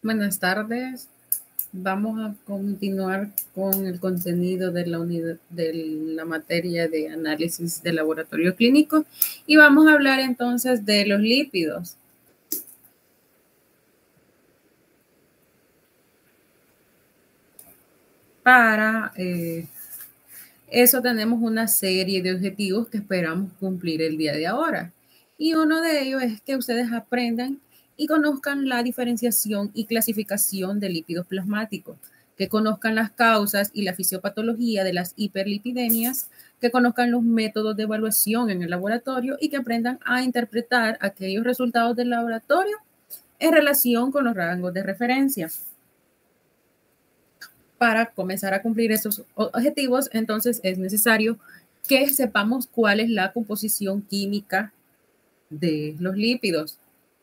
Buenas tardes. Vamos a continuar con el contenido de la unidad de la materia de análisis de laboratorio clínico y vamos a hablar entonces de los lípidos. Para eso tenemos una serie de objetivos que esperamos cumplir el día de ahora. Y uno de ellos es que ustedes aprendan y conozcan la diferenciación y clasificación de lípidos plasmáticos, que conozcan las causas y la fisiopatología de las hiperlipidemias, que conozcan los métodos de evaluación en el laboratorio y que aprendan a interpretar aquellos resultados del laboratorio en relación con los rangos de referencia. Para comenzar a cumplir esos objetivos, entonces es necesario que sepamos cuál es la composición química de los lípidos.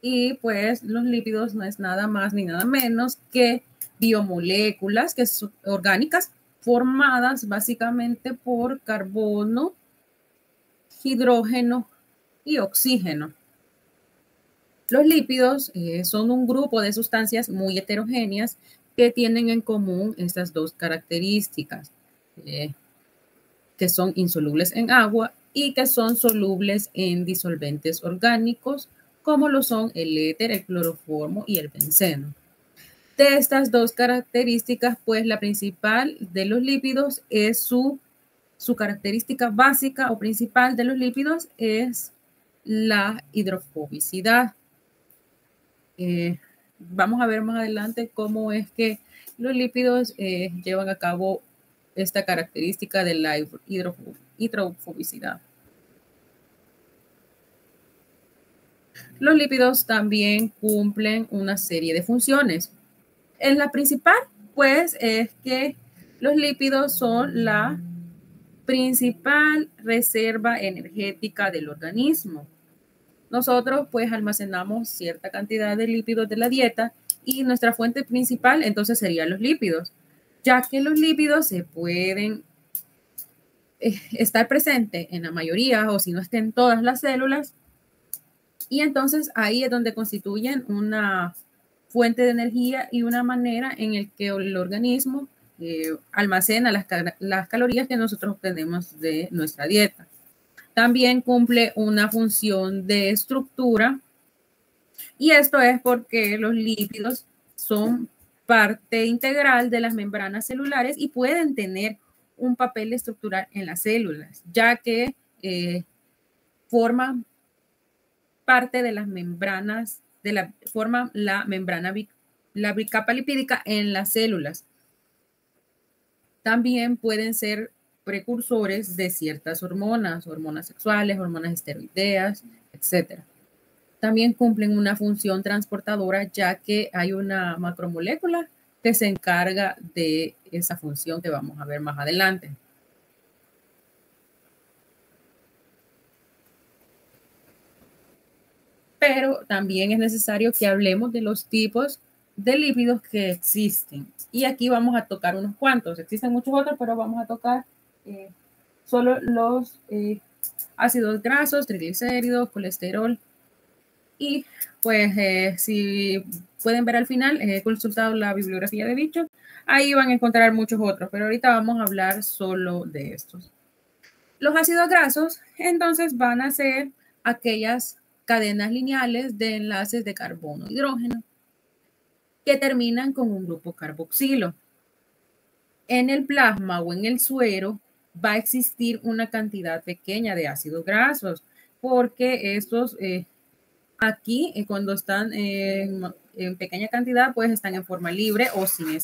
Y pues los lípidos no es nada más ni nada menos que biomoléculas que son orgánicas formadas básicamente por carbono, hidrógeno y oxígeno. Los lípidos son un grupo de sustancias muy heterogéneas que tienen en común estas dos características, que son insolubles en agua y que son solubles en disolventes orgánicos, como lo son el éter, el cloroformo y el benceno. De estas dos características, pues la principal de los lípidos es su característica básica o principal de los lípidos es la hidrofobicidad. Vamos a ver más adelante cómo es que los lípidos llevan a cabo esta característica de la hidrofobicidad. Los lípidos también cumplen una serie de funciones. En la principal, pues, es que los lípidos son la principal reserva energética del organismo. Nosotros pues almacenamos cierta cantidad de lípidos de la dieta y nuestra fuente principal entonces serían los lípidos, ya que los lípidos se pueden estar presentes en la mayoría o si no es que en todas las células y entonces ahí es donde constituyen una fuente de energía y una manera en el que el organismo almacena las calorías que nosotros obtenemos de nuestra dieta. También cumple una función de estructura y esto es porque los lípidos son parte integral de las membranas celulares y pueden tener un papel estructural en las células, ya que forman parte de las membranas, forman la membrana, la bicapa lipídica en las células. También pueden ser precursores de ciertas hormonas sexuales, hormonas esteroideas, etc. También cumplen una función transportadora, ya que hay una macromolécula que se encarga de esa función que vamos a ver más adelante. Pero también es necesario que hablemos de los tipos de lípidos que existen. Y aquí vamos a tocar unos cuantos. Existen muchos otros, pero vamos a tocar solo los ácidos grasos, triglicéridos, colesterol. Y pues si pueden ver al final, he consultado la bibliografía de dicho, ahí van a encontrar muchos otros, pero ahorita vamos a hablar solo de estos. Los ácidos grasos, entonces, van a ser aquellas cadenas lineales de enlaces de carbono-hidrógeno que terminan con un grupo carboxilo. En el plasma o en el suero va a existir una cantidad pequeña de ácidos grasos, porque estos aquí, cuando están en pequeña cantidad, pues están en forma libre o sin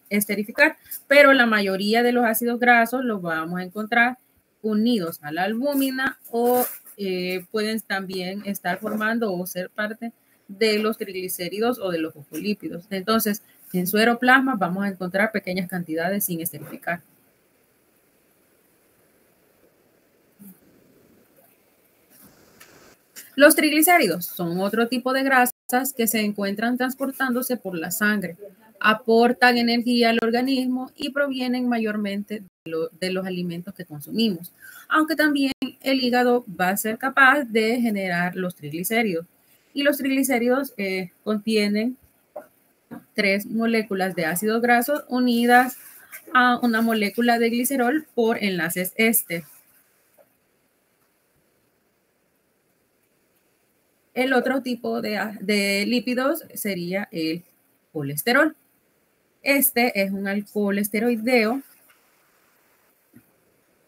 esterificar, pero la mayoría de los ácidos grasos los vamos a encontrar unidos a la albúmina o pueden también estar formando o ser parte de los triglicéridos o de los fosfolípidos. Entonces, en suero plasma vamos a encontrar pequeñas cantidades sin esterificar. Los triglicéridos son otro tipo de grasas que se encuentran transportándose por la sangre, aportan energía al organismo y provienen mayormente de los alimentos que consumimos, aunque también el hígado va a ser capaz de generar los triglicéridos. Y los triglicéridos contienen 3 moléculas de ácidos grasos unidas a una molécula de glicerol por enlaces éster. El otro tipo de lípidos sería el colesterol. Este es un alcohol esteroideo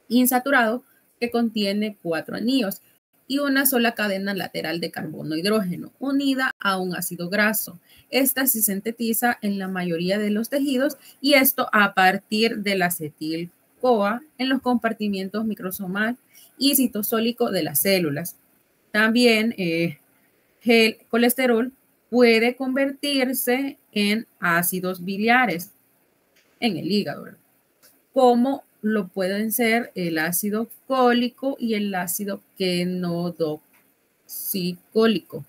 insaturado que contiene 4 anillos y una sola cadena lateral de carbono-hidrógeno unida a un ácido graso. Esta se sintetiza en la mayoría de los tejidos y esto a partir del acetil-CoA en los compartimientos microsomal y citosólico de las células. También el colesterol puede convertirse en ácidos biliares en el hígado, ¿verdad? Como lo pueden ser el ácido cólico y el ácido quenodoxicólico.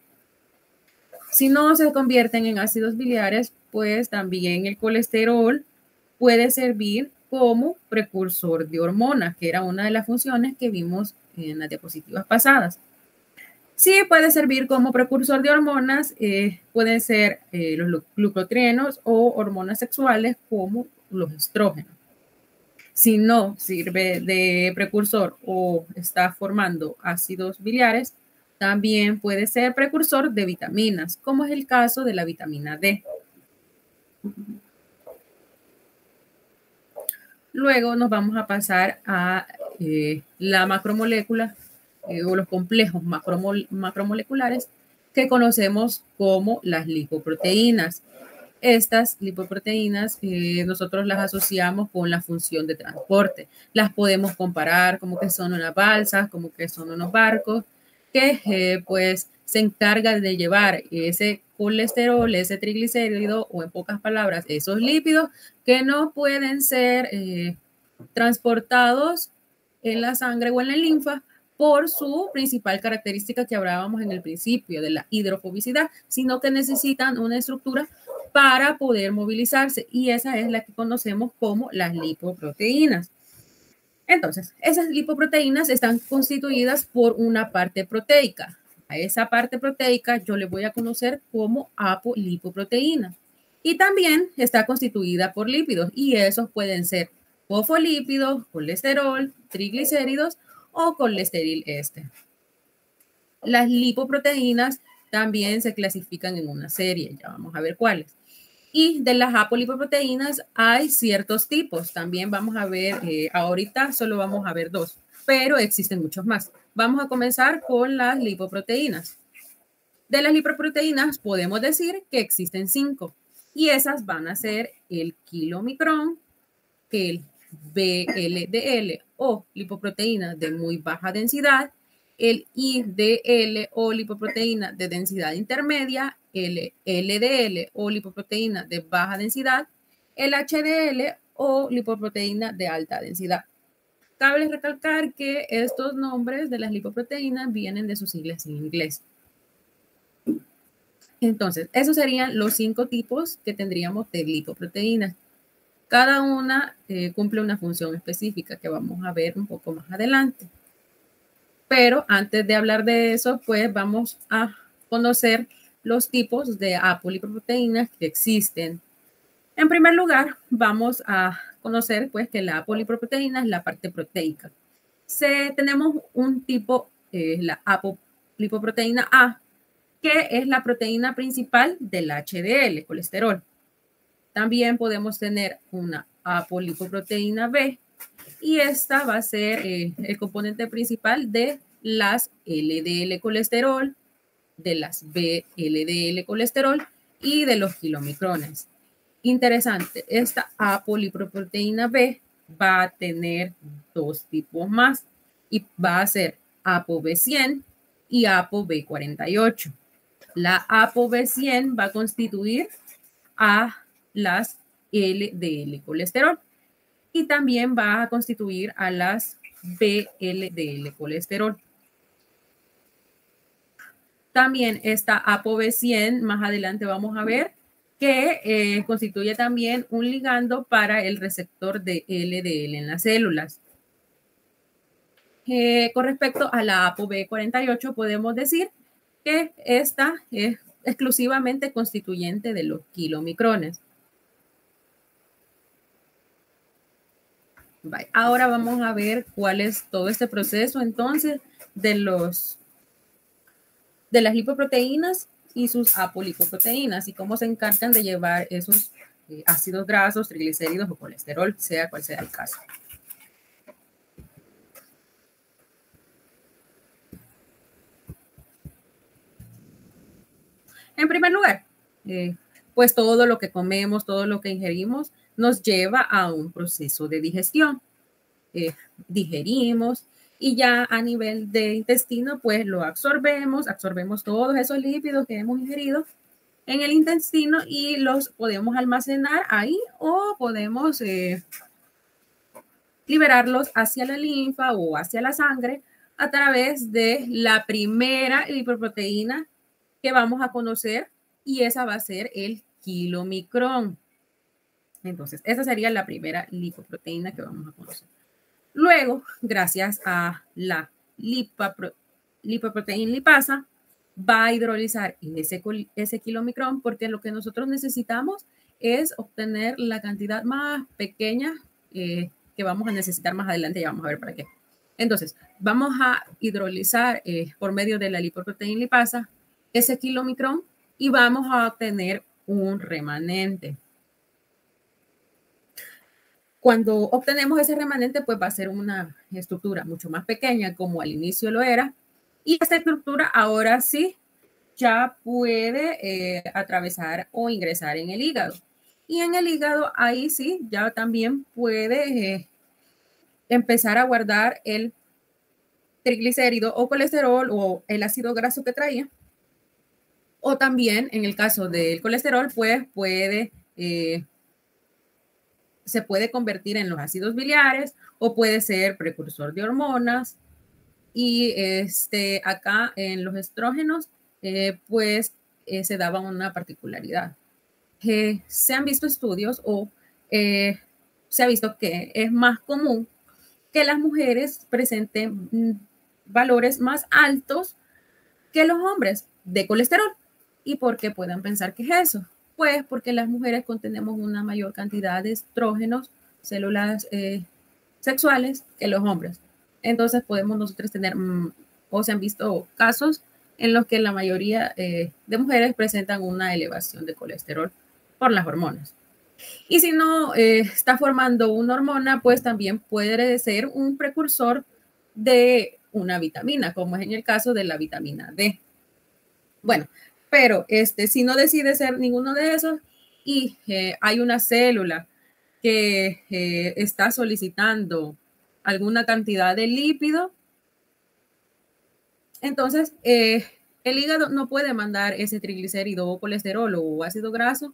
Si no se convierten en ácidos biliares, pues también el colesterol puede servir como precursor de hormonas, que era una de las funciones que vimos en las diapositivas pasadas. Sí, puede servir como precursor de hormonas, pueden ser los glucotrienos o hormonas sexuales como los estrógenos. Si no sirve de precursor o está formando ácidos biliares, también puede ser precursor de vitaminas, como es el caso de la vitamina D. Luego nos vamos a pasar a la macromolécula o los complejos macromoleculares que conocemos como las lipoproteínas. Estas lipoproteínas nosotros las asociamos con la función de transporte. Las podemos comparar como que son unas balsas, como que son unos barcos, que pues se encargan de llevar ese colesterol, ese triglicérido o en pocas palabras esos lípidos que no pueden ser transportados en la sangre o en la linfa por su principal característica que hablábamos en el principio de la hidrofobicidad, sino que necesitan una estructura para poder movilizarse y esa es la que conocemos como las lipoproteínas. Entonces, esas lipoproteínas están constituidas por una parte proteica. A esa parte proteica yo le voy a conocer como apolipoproteína. Y también está constituida por lípidos y esos pueden ser fosfolípidos, colesterol, triglicéridos o colesterol éster. Las lipoproteínas también se clasifican en una serie, ya vamos a ver cuáles. Y de las apolipoproteínas hay ciertos tipos. También vamos a ver, ahorita solo vamos a ver 2, pero existen muchos más. Vamos a comenzar con las lipoproteínas. De las lipoproteínas podemos decir que existen 5 y esas van a ser el kilomicrón, el VLDL o lipoproteína de muy baja densidad, el IDL o lipoproteína de densidad intermedia, el LDL o lipoproteína de baja densidad, el HDL o lipoproteína de alta densidad. Cabe recalcar que estos nombres de las lipoproteínas vienen de sus siglas en inglés. Entonces, esos serían los 5 tipos que tendríamos de lipoproteínas. Cada una cumple una función específica que vamos a ver un poco más adelante. Pero antes de hablar de eso, pues vamos a conocer los tipos de apolipoproteínas que existen. En primer lugar, vamos a conocer pues que la apolipoproteína es la parte proteica. Tenemos un tipo, la apolipoproteína A, que es la proteína principal del HDL, colesterol. También podemos tener una apolipoproteína B y esta va a ser el componente principal de las LDL colesterol, de las VLDL colesterol y de los kilomicrones. Interesante, esta apolipoproteína B va a tener 2 tipos más y va a ser ApoB100 y ApoB48. La ApoB100 va a constituir a las LDL colesterol y también va a constituir a las VLDL colesterol. También esta ApoB100, más adelante vamos a ver que constituye también un ligando para el receptor de LDL en las células. Con respecto a la ApoB48 podemos decir que esta es exclusivamente constituyente de los kilomicrones. Bye. Ahora vamos a ver cuál es todo este proceso entonces de las lipoproteínas y sus apolipoproteínas y cómo se encargan de llevar esos ácidos grasos, triglicéridos o colesterol, sea cual sea el caso. En primer lugar, pues todo lo que comemos, todo lo que ingerimos nos lleva a un proceso de digestión. Digerimos y ya a nivel de intestino, pues lo absorbemos todos esos lípidos que hemos ingerido en el intestino y los podemos almacenar ahí o podemos liberarlos hacia la linfa o hacia la sangre a través de la primera lipoproteína que vamos a conocer y esa va a ser el kilomicrón. Entonces, esa sería la primera lipoproteína que vamos a conocer. Luego, gracias a la lipoproteína lipasa, va a hidrolizar ese kilomicrón porque lo que nosotros necesitamos es obtener la cantidad más pequeña que vamos a necesitar más adelante, ya vamos a ver para qué. Entonces, vamos a hidrolizar por medio de la lipoproteína lipasa ese kilomicrón y vamos a obtener un remanente. Cuando obtenemos ese remanente, pues va a ser una estructura mucho más pequeña como al inicio lo era. Y esta estructura ahora sí ya puede atravesar o ingresar en el hígado. Y en el hígado ahí sí ya también puede empezar a guardar el triglicérido o colesterol o el ácido graso que traía. O también en el caso del colesterol, pues se puede convertir en los ácidos biliares o puede ser precursor de hormonas. Y acá en los estrógenos, se daba una particularidad. Se han visto estudios o se ha visto que es más común que las mujeres presenten valores más altos que los hombres de colesterol. ¿Y por qué puedan pensar que es eso? Pues porque las mujeres contenemos una mayor cantidad de estrógenos, células sexuales, que los hombres. Entonces podemos nosotros tener, o se han visto casos en los que la mayoría de mujeres presentan una elevación de colesterol por las hormonas. Y si no está formando una hormona, pues también puede ser un precursor de una vitamina, como es en el caso de la vitamina D. Bueno, pero si no decide ser ninguno de esos y hay una célula que está solicitando alguna cantidad de lípido, entonces el hígado no puede mandar ese triglicérido o colesterol o ácido graso,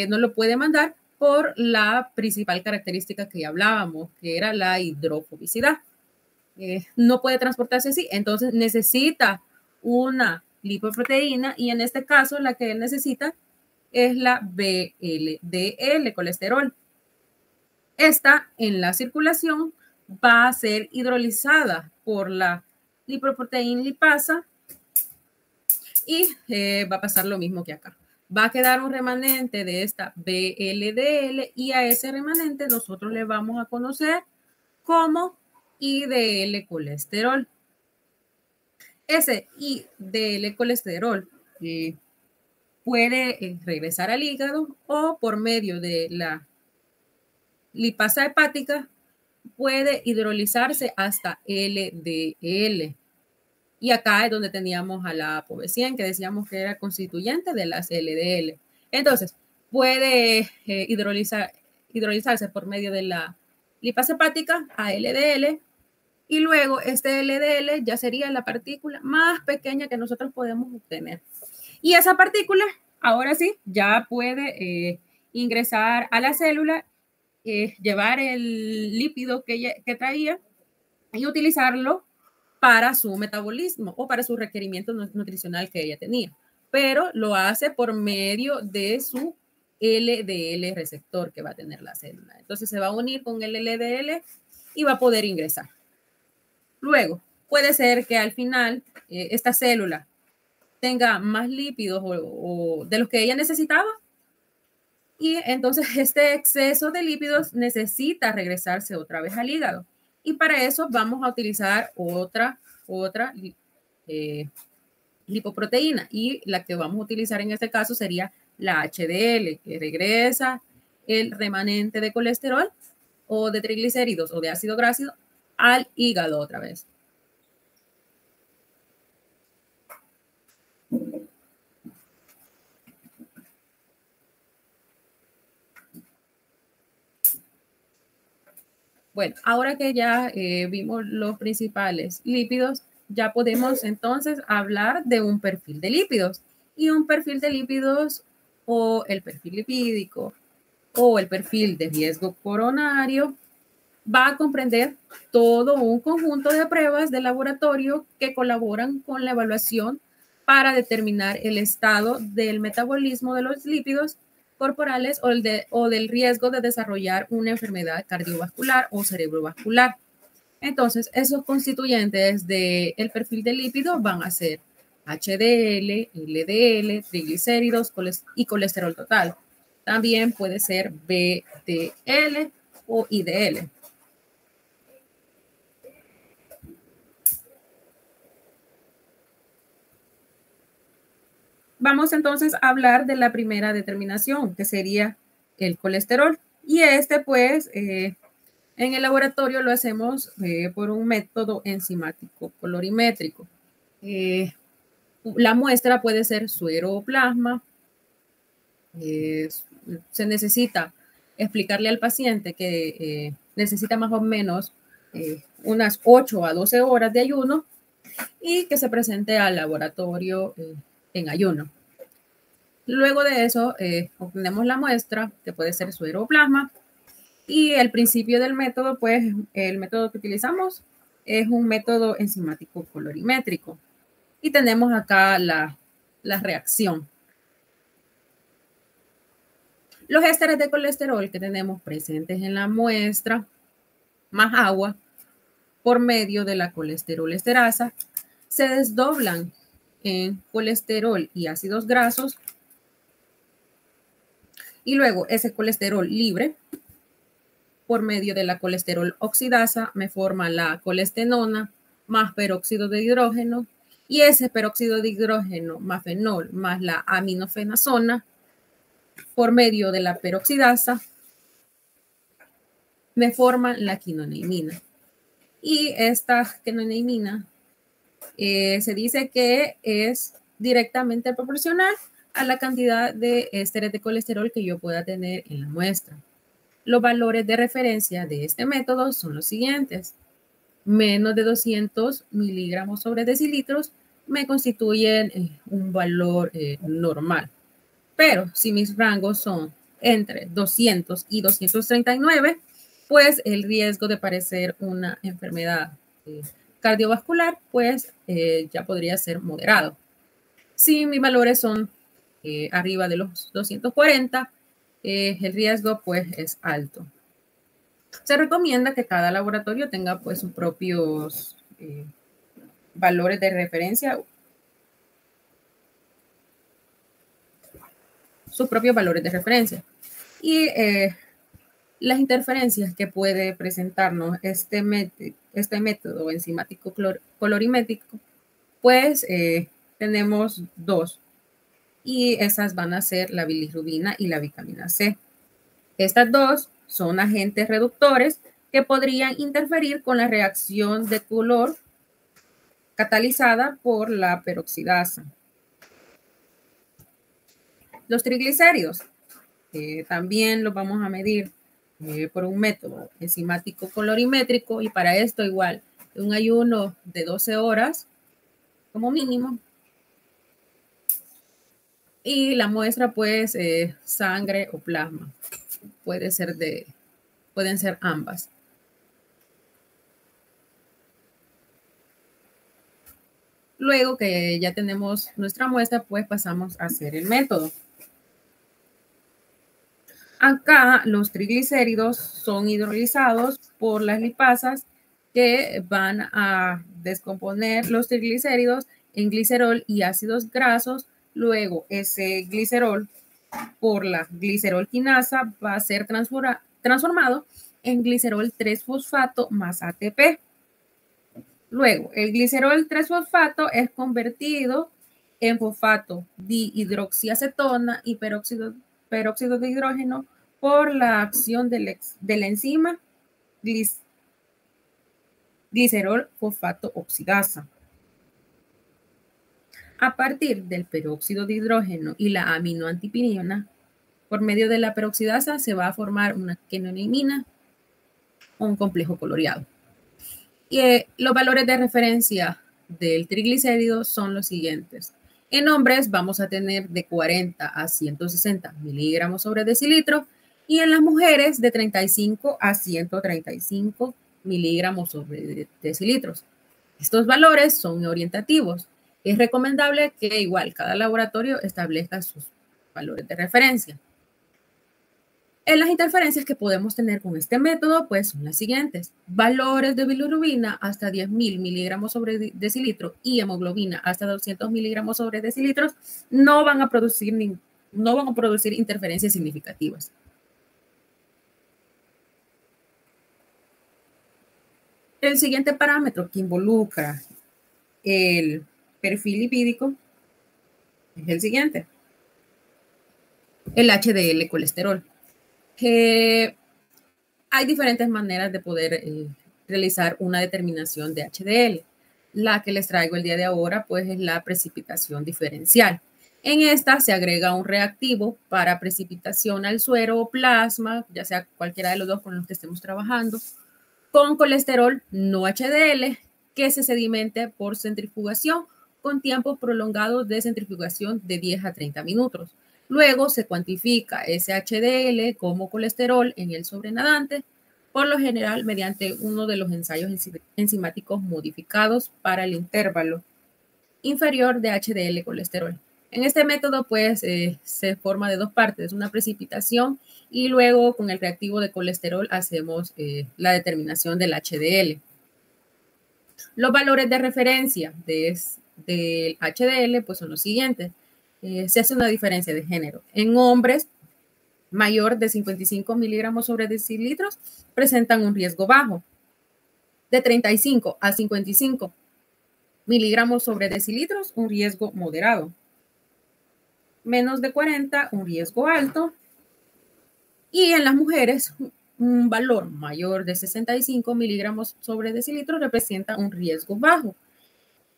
no lo puede mandar por la principal característica que ya hablábamos, que era la hidrofobicidad. No puede transportarse así, entonces necesita una lipoproteína y en este caso la que él necesita es la VLDL, colesterol. Esta en la circulación va a ser hidrolizada por la lipoproteína lipasa y va a pasar lo mismo que acá. Va a quedar un remanente de esta VLDL y a ese remanente nosotros le vamos a conocer como IDL colesterol. Ese IDL colesterol puede regresar al hígado o por medio de la lipasa hepática puede hidrolizarse hasta LDL. Y acá es donde teníamos a la ApoB100, que decíamos que era constituyente de las LDL. Entonces, puede hidrolizarse por medio de la lipasa hepática a LDL y luego este LDL ya sería la partícula más pequeña que nosotros podemos obtener. Y esa partícula, ahora sí, ya puede ingresar a la célula, llevar el lípido que traía y utilizarlo para su metabolismo o para su requerimiento nutricional que ella tenía. Pero lo hace por medio de su LDL receptor que va a tener la célula. Entonces se va a unir con el LDL y va a poder ingresar. Luego, puede ser que al final esta célula tenga más lípidos o de los que ella necesitaba. Y entonces este exceso de lípidos necesita regresarse otra vez al hígado. Y para eso vamos a utilizar otra lipoproteína. Y la que vamos a utilizar en este caso sería la HDL, que regresa el remanente de colesterol o de triglicéridos o de ácido graso al hígado otra vez. Bueno, ahora que ya vimos los principales lípidos, ya podemos entonces hablar de un perfil de lípidos. Y un perfil de lípidos o el perfil lipídico o el perfil de riesgo coronario va a comprender todo un conjunto de pruebas de laboratorio que colaboran con la evaluación para determinar el estado del metabolismo de los lípidos corporales o del riesgo de desarrollar una enfermedad cardiovascular o cerebrovascular. Entonces, esos constituyentes del perfil de lípidos van a ser HDL, LDL, triglicéridos y colesterol total. También puede ser VDL o IDL. Vamos entonces a hablar de la primera determinación, que sería el colesterol. Y pues, en el laboratorio lo hacemos por un método enzimático colorimétrico. La muestra puede ser suero o plasma. Se necesita explicarle al paciente que necesita más o menos unas 8 a 12 horas de ayuno y que se presente al laboratorio en ayuno. Luego de eso, obtenemos la muestra, que puede ser suero o plasma, y el principio del método, pues el método que utilizamos es un método enzimático colorimétrico. Y tenemos acá la reacción. Los ésteres de colesterol que tenemos presentes en la muestra, más agua, por medio de la colesterol esterasa, se desdoblan en colesterol y ácidos grasos. Y luego ese colesterol libre, por medio de la colesterol oxidasa, me forma la colestenona más peróxido de hidrógeno. Y ese peróxido de hidrógeno más fenol más la aminofenazona, por medio de la peroxidasa, me forman la quinoneimina. Y esta quinoneimina se dice que es directamente proporcional a la cantidad de ésteres de colesterol que yo pueda tener en la muestra. Los valores de referencia de este método son los siguientes. Menos de 200 miligramos sobre decilitros me constituyen un valor normal. Pero si mis rangos son entre 200 y 239, pues el riesgo de padecer una enfermedad cardiovascular, pues ya podría ser moderado. Si mis valores son arriba de los 240, el riesgo pues es alto. Se recomienda que cada laboratorio tenga pues sus propios valores de referencia, Y las interferencias que puede presentarnos este método enzimático colorimétrico, pues tenemos dos. Y esas van a ser la bilirrubina y la vitamina C. Estas dos son agentes reductores que podrían interferir con la reacción de color catalizada por la peroxidasa. Los triglicéridos también los vamos a medir por un método enzimático colorimétrico, y para esto igual un ayuno de 12 horas como mínimo. Y la muestra pues sangre o plasma. Pueden ser ambas. Luego que ya tenemos nuestra muestra, pues pasamos a hacer el método. Acá los triglicéridos son hidrolizados por las lipasas que van a descomponer los triglicéridos en glicerol y ácidos grasos. Luego ese glicerol por la glicerol quinasa va a ser transformado en glicerol 3-fosfato más ATP. Luego, el glicerol 3-fosfato es convertido en fosfato dihidroxiacetona y peróxido de hidrógeno por la acción de la enzima glicerol fosfato oxidasa. A partir del peróxido de hidrógeno y la aminoantipirina, por medio de la peroxidasa se va a formar una quinonimina o un complejo coloreado. Y los valores de referencia del triglicérido son los siguientes. En hombres vamos a tener de 40 a 160 miligramos sobre decilitro y en las mujeres de 35 a 135 miligramos sobre decilitros. Estos valores son orientativos. Es recomendable que igual cada laboratorio establezca sus valores de referencia. En las interferencias que podemos tener con este método, pues son las siguientes. Valores de bilirrubina hasta 10.000 miligramos sobre decilitro y hemoglobina hasta 200 miligramos sobre decilitros no van a producir interferencias significativas. El siguiente parámetro que involucra el perfil lipídico es el siguiente. El HDL colesterol. Hay diferentes maneras de poder realizar una determinación de HDL. La que les traigo el día de ahora, pues, es la precipitación diferencial. En esta se agrega un reactivo para precipitación al suero o plasma, ya sea cualquiera de los dos con los que estemos trabajando, con colesterol no HDL que se sedimente por centrifugación con tiempos prolongados de centrifugación de 10 a 30 minutos. Luego se cuantifica ese HDL como colesterol en el sobrenadante, por lo general mediante uno de los ensayos enzimáticos modificados para el intervalo inferior de HDL colesterol. En este método, pues, se forma de dos partes, una precipitación y luego con el reactivo de colesterol hacemos la determinación del HDL. Los valores de referencia del HDL, pues, son los siguientes. Se hace una diferencia de género. En hombres mayor de 55 miligramos sobre decilitros presentan un riesgo bajo. De 35 a 55 miligramos sobre decilitros, un riesgo moderado. Menos de 40, un riesgo alto. Y en las mujeres, un valor mayor de 65 miligramos sobre decilitros representa un riesgo bajo.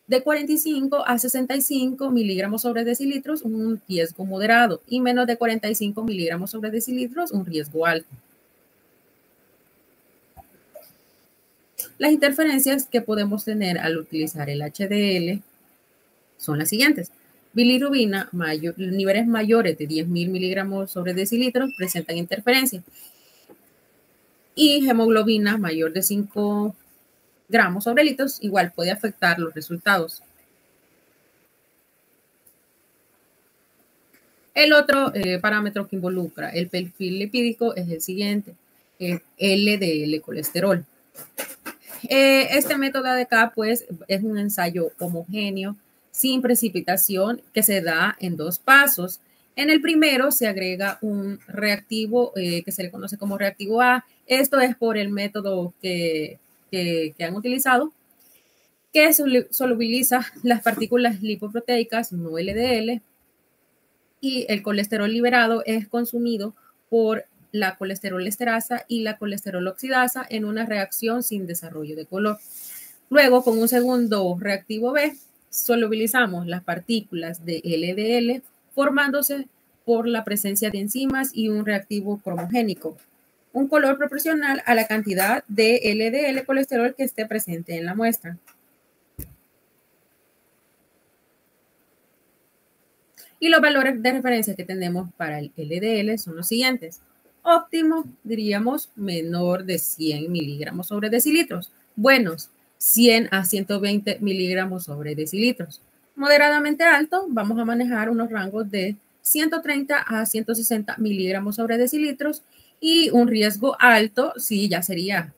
De 45 a 65 miligramos sobre decilitros, un riesgo moderado. Y menos de 45 miligramos sobre decilitros, un riesgo alto. Las interferencias que podemos tener al utilizar el HDL son las siguientes. Bilirrubina, niveles mayores de 10.000 miligramos sobre decilitros presentan interferencia. Y hemoglobina mayor de 5 gramos sobre litros igual puede afectar los resultados. El otro parámetro que involucra el perfil lipídico es el siguiente, el LDL colesterol. Este método de acá, pues, es un ensayo homogéneo sin precipitación que se da en dos pasos. En el primero se agrega un reactivo que se le conoce como reactivo A. Esto es por el método que han utilizado, que solubiliza las partículas lipoproteicas no LDL y el colesterol liberado es consumido por la colesterol esterasa y la colesterol oxidasa en una reacción sin desarrollo de color. Luego, con un segundo reactivo B, solubilizamos las partículas de LDL formándose por la presencia de enzimas y un reactivo cromogénico, un color proporcional a la cantidad de LDL colesterol que esté presente en la muestra. Y los valores de referencia que tenemos para el LDL son los siguientes. Óptimo, diríamos, menor de 100 miligramos sobre decilitros. Buenos, 100 a 120 miligramos sobre decilitros. Moderadamente alto, vamos a manejar unos rangos de 130 a 160 miligramos sobre decilitros. Y un riesgo alto, sí, ya sería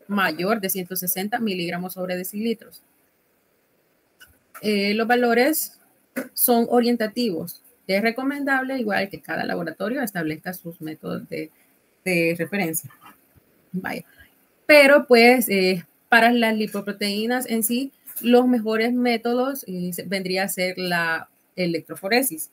mayor de 160 miligramos sobre decilitros. los valores son orientativos. Es recomendable, igual que cada laboratorio establezca sus métodos de referencia. Vaya. Pero pues para las lipoproteínas en sí, los mejores métodos vendría a ser la electroforesis.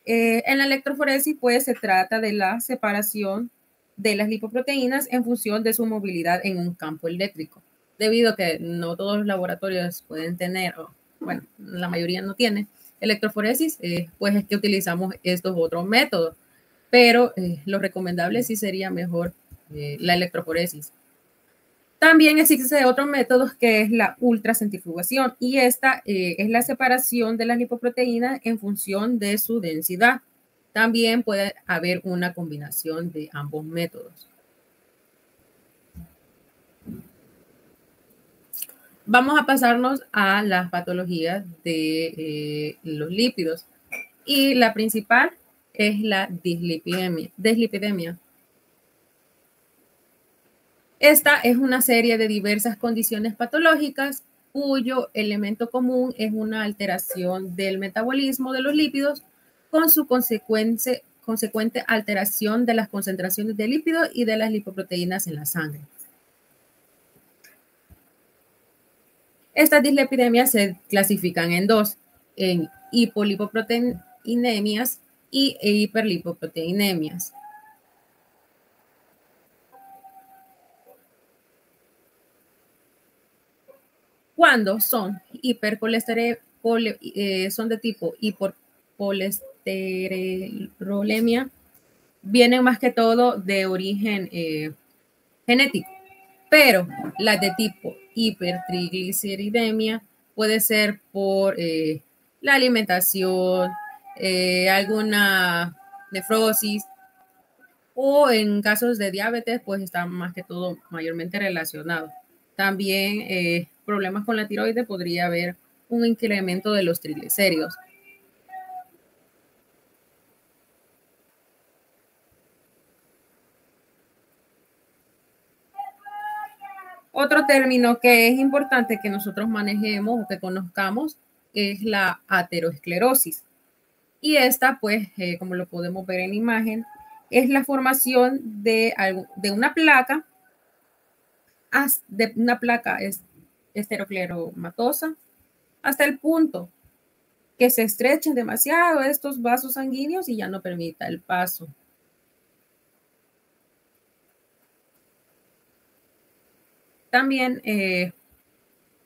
En la electroforesis pues se trata de la separación de las lipoproteínas en función de su movilidad en un campo eléctrico. Debido a que no todos los laboratorios pueden tener, bueno, la mayoría no tiene electroforesis, pues es que utilizamos estos otros métodos. Pero lo recomendable sí sería mejor la electroforesis. También existe otro método que es la ultracentrifugación y esta es la separación de las lipoproteínas en función de su densidad. También puede haber una combinación de ambos métodos. Vamos a pasarnos a las patologías de los lípidos y la principal es la dislipidemia. Esta es una serie de diversas condiciones patológicas cuyo elemento común es una alteración del metabolismo de los lípidos con su consecuente alteración de las concentraciones de lípidos y de las lipoproteínas en la sangre. Estas dislipidemias se clasifican en dos, en hipolipoproteinemias y hiperlipoproteinemias. Cuando son son de tipo hipercolesterolemia, vienen más que todo de origen genético, pero las de tipo hipertrigliceridemia puede ser por la alimentación, alguna nefrosis, o en casos de diabetes, pues está más que todo mayormente relacionado. También problemas con la tiroides, podría haber un incremento de los triglicéridos. Otro término que es importante que nosotros manejemos o que conozcamos es la aterosclerosis. Y esta, pues, como lo podemos ver en la imagen, es la formación de una placa, esterocleromatosa, hasta el punto que se estrechen demasiado estos vasos sanguíneos y ya no permita el paso. También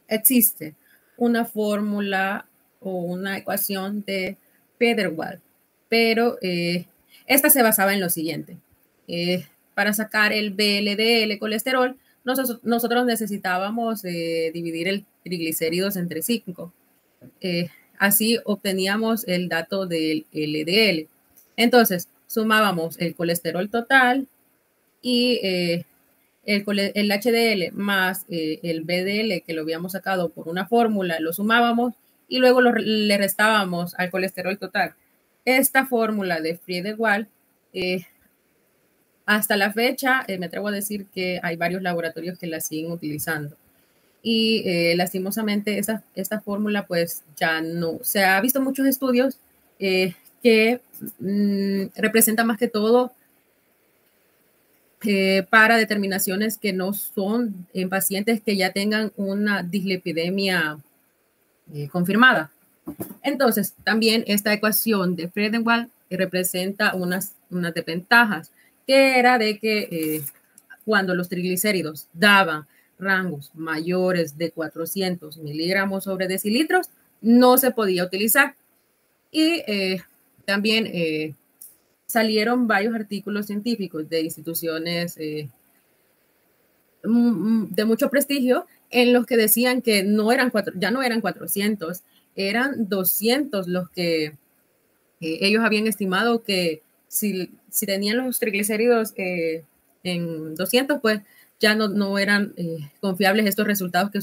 existe una fórmula o una ecuación de Van-der-Waals, pero esta se basaba en lo siguiente. Para sacar el VLDL colesterol, nosotros necesitábamos dividir el triglicéridos entre 5. Así obteníamos el dato del LDL. Entonces, sumábamos el colesterol total y el HDL más el VDL que lo habíamos sacado por una fórmula, lo sumábamos y luego le restábamos al colesterol total. Esta fórmula de Van-der-Waals, hasta la fecha, me atrevo a decir que hay varios laboratorios que la siguen utilizando. Y lastimosamente esta fórmula pues ya no, se ha visto muchos estudios que representan más que todo para determinaciones que no son en pacientes que ya tengan una dislipidemia confirmada. Entonces, también esta ecuación de Van-der-Waals representa unas desventajas, que era de que cuando los triglicéridos daban rangos mayores de 400 miligramos sobre decilitros, no se podía utilizar. Y también salieron varios artículos científicos de instituciones de mucho prestigio en los que decían que ya no eran 400, eran 200 los que ellos habían estimado que si tenían los triglicéridos en 200, pues ya no eran confiables estos resultados que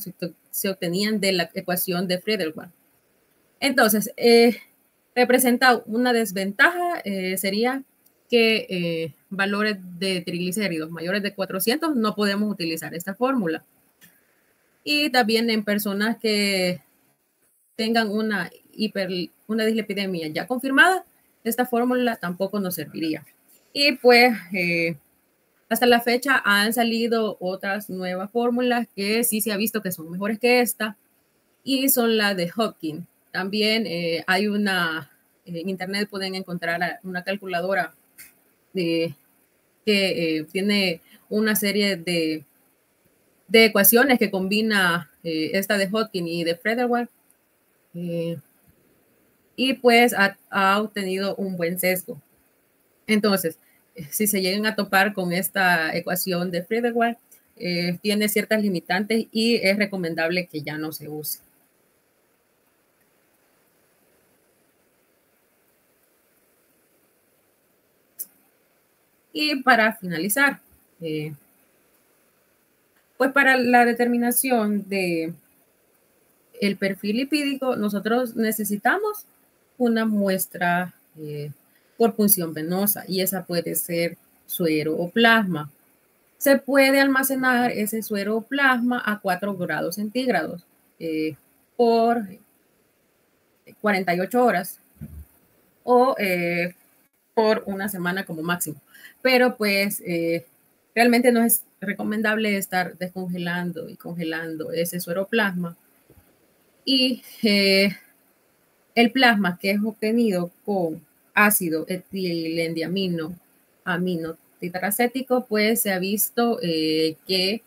se obtenían de la ecuación de Van-der-Waals. Entonces, representa una desventaja, sería que valores de triglicéridos mayores de 400 no podemos utilizar esta fórmula. Y también en personas que tengan una dislipidemia ya confirmada, esta fórmula tampoco nos serviría. Y pues hasta la fecha han salido otras nuevas fórmulas que sí se ha visto que son mejores que esta, y son las de Hopkins. También hay en internet pueden encontrar una calculadora que tiene una serie de ecuaciones que combina esta de Hopkins y de Frederick, y pues ha obtenido un buen sesgo. Entonces, si se llegan a topar con esta ecuación de Frederick, tiene ciertas limitantes y es recomendable que ya no se use. Y para finalizar, pues para la determinación de el perfil lipídico, nosotros necesitamos una muestra por punción venosa, y esa puede ser suero o plasma. Se puede almacenar ese suero o plasma a 4 grados centígrados por 48 horas o por una semana como máximo. Pero pues realmente no es recomendable estar descongelando y congelando ese suero plasma. Y el plasma que es obtenido con ácido etilendiamino amino tetracético, pues se ha visto que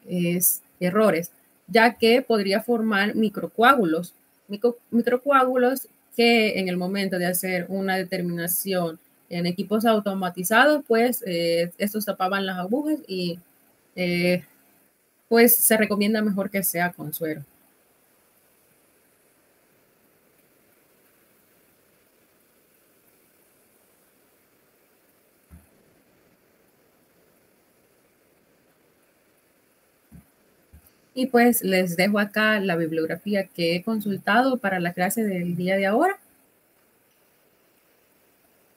es errores, ya que podría formar microcoágulos que en el momento de hacer una determinación en equipos automatizados, pues estos tapaban las agujas y pues se recomienda mejor que sea con suero. Y pues les dejo acá la bibliografía que he consultado para la clase del día de ahora.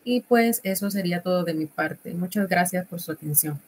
Y pues eso sería todo de mi parte. Muchas gracias por su atención.